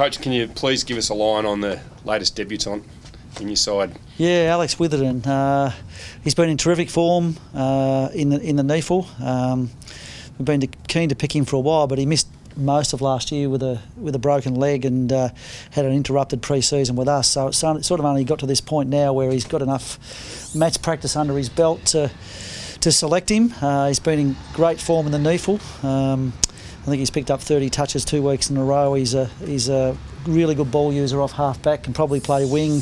Coach, can you please give us a line on the latest debutant in your side? Yeah, Alex Witherden. He's been in terrific form in the NEFL. We've been keen to pick him for a while, but he missed most of last year with a broken leg and had an interrupted pre-season with us. So it's sort of only got to this point now where he's got enough match practice under his belt to select him. He's been in great form in the NEFL. I think he's picked up 30 touches 2 weeks in a row. He's a really good ball user off half back, can probably play wing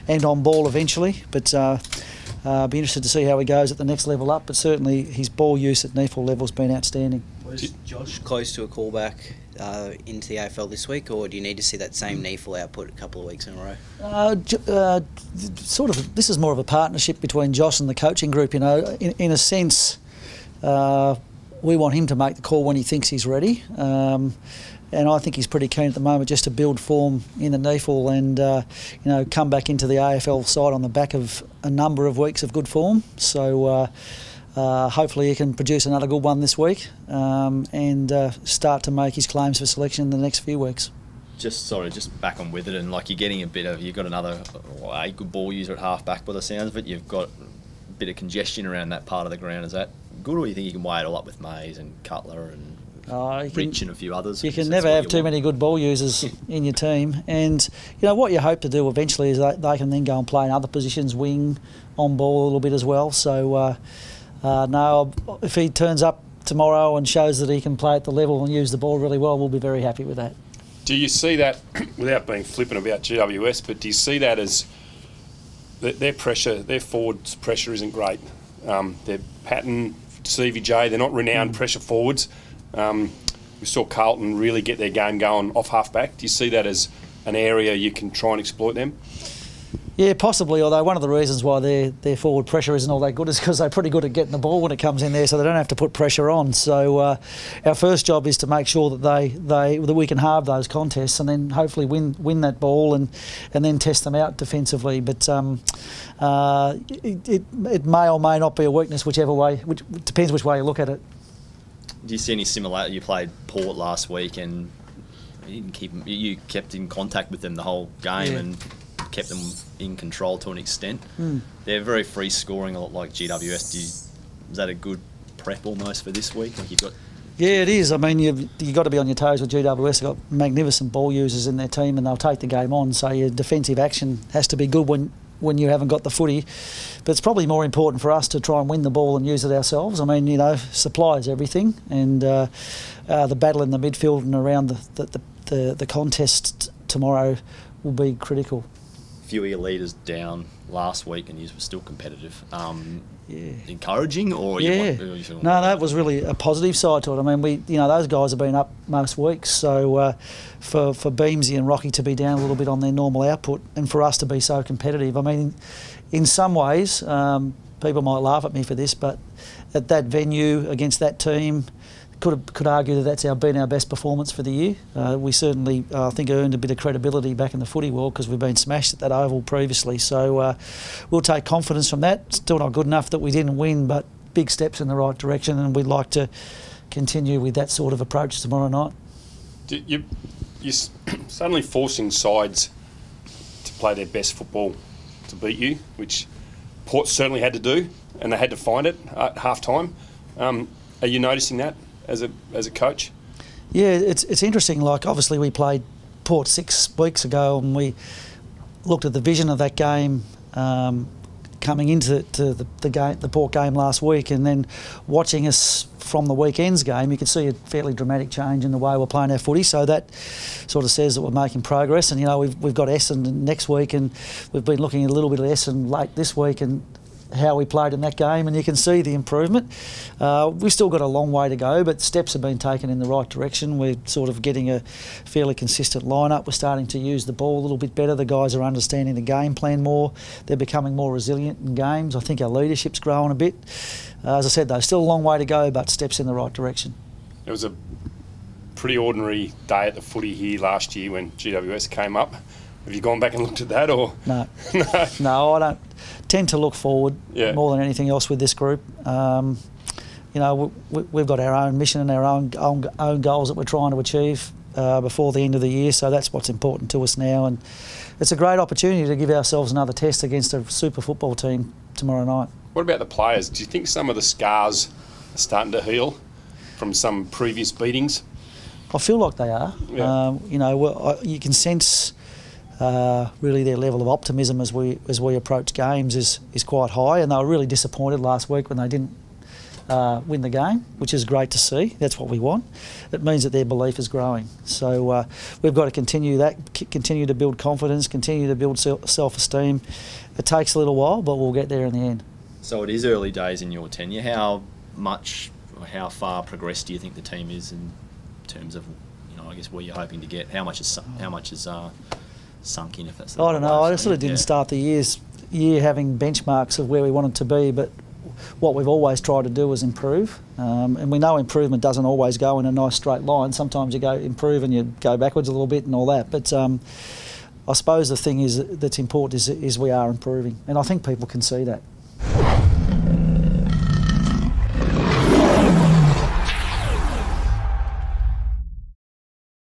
and on ball eventually. But be interested to see how he goes at the next level up. But certainly his ball use at NEFL level has been outstanding. Was Josh close to a callback into the AFL this week, or do you need to see that same NEFL output a couple of weeks in a row? Sort of. This is more of a partnership between Josh and the coaching group. You know, in a sense. We want him to make the call when he thinks he's ready, and I think he's pretty keen at the moment just to build form in the NEFL and come back into the AFL side on the back of a number of weeks of good form. So hopefully he can produce another good one this week and start to make his claims for selection in the next few weeks. Just back on Witherden, like you've got another a good ball user at half back by the sounds of it. You've got a bit of congestion around that part of the ground. Is that good, or do you think you can weigh it all up with Mays and Cutler and Rich and a few others? You can never have too many good ball users in your team, and what you hope to do eventually is they can then go and play in other positions, wing, on ball a little bit as well. So no, if he turns up tomorrow and shows that he can play at the level and use the ball really well, we'll be very happy with that. Do you see that, without being flippant about GWS, but do you see that as their pressure, their forwards' pressure isn't great? Their pattern, CVJ, they're not renowned pressure forwards. We saw Carlton really get their game going off half-back. Do you see that as an area you can try and exploit them? Yeah, possibly, although one of the reasons why their forward pressure isn't all that good is because they're pretty good at getting the ball when it comes in there, so they don't have to put pressure on. So our first job is to make sure that that we can halve those contests and then hopefully win that ball and then test them out defensively. But it may or may not be a weakness, whichever way, which depends which way you look at it. Do you see any similarity? You played Port last week and you kept in contact with them the whole game and kept them in control to an extent. They're very free scoring, a lot like GWS. Is that a good prep almost for this week? Like you've got. Yeah, it is. I mean, you've got to be on your toes with GWS. They've got magnificent ball users in their team, and they'll take the game on. So your defensive action has to be good when you haven't got the footy. But it's probably more important for us to try and win the ball and use it ourselves. I mean, supply is everything, and the battle in the midfield and around the contest tomorrow will be critical. Few of your leaders down last week and you were still competitive. Encouraging, or no, that was really a positive side to it. I mean, those guys have been up most weeks, so for Beamsy and Rocky to be down a little bit on their normal output and for us to be so competitive, I mean, in some ways, people might laugh at me for this, but at that venue against that team, could argue that that's been our best performance for the year. We certainly, I think, earned a bit of credibility back in the footy world because we've been smashed at that oval previously. So we'll take confidence from that. Still not good enough that we didn't win, but big steps in the right direction, and we'd like to continue with that sort of approach tomorrow night. You're suddenly forcing sides to play their best football to beat you, which Port certainly had to do, and they had to find it at half-time. Are you noticing that as a coach? Yeah, it's interesting. Like, obviously we played Port 6 weeks ago and we looked at the vision of that game coming into the Port game last week, and then watching us from the weekend's game, you could see a fairly dramatic change in the way we're playing our footy. So that sort of says that we're making progress. And we've got Essendon next week, and we've been looking at a little bit of Essendon late this week and how we played in that game, and you can see the improvement. We've still got a long way to go, but steps have been taken in the right direction. We're sort of getting a fairly consistent lineup. We're starting to use the ball a little bit better. The guys are understanding the game plan more. They're becoming more resilient in games. I think our leadership's growing a bit. As I said, though, still a long way to go, but steps in the right direction. It was a pretty ordinary day at the footy here last year when GWS came up. Have you gone back and looked at that, or no? No, I don't tend to look forward more than anything else with this group. We've got our own mission and our own goals that we're trying to achieve. before the end of the year, so that's what's important to us now. And it's a great opportunity to give ourselves another test against a super football team tomorrow night. What about the players? Do you think some of the scars are starting to heal from some previous beatings? I feel like they are. Yeah. You know, you can sense really their level of optimism as we approach games is quite high, and they were really disappointed last week when they didn't win the game, which is great to see. That's what we want. It means that their belief is growing. So we've got to continue that, continue to build confidence, continue to build self-esteem. It takes a little while, but we'll get there in the end. So it is early days in your tenure. How much or how far progressed do you think the team is in terms of, you know, I guess where you're hoping to get? How much is sunk in, if that's the I don't know. I sort of it? didn't start the year having benchmarks of where we wanted to be, but what we've always tried to do is improve. And we know improvement doesn't always go in a nice straight line. Sometimes you go improve and you go backwards a little bit and all that. But I suppose the thing is that's important is we are improving, and I think people can see that.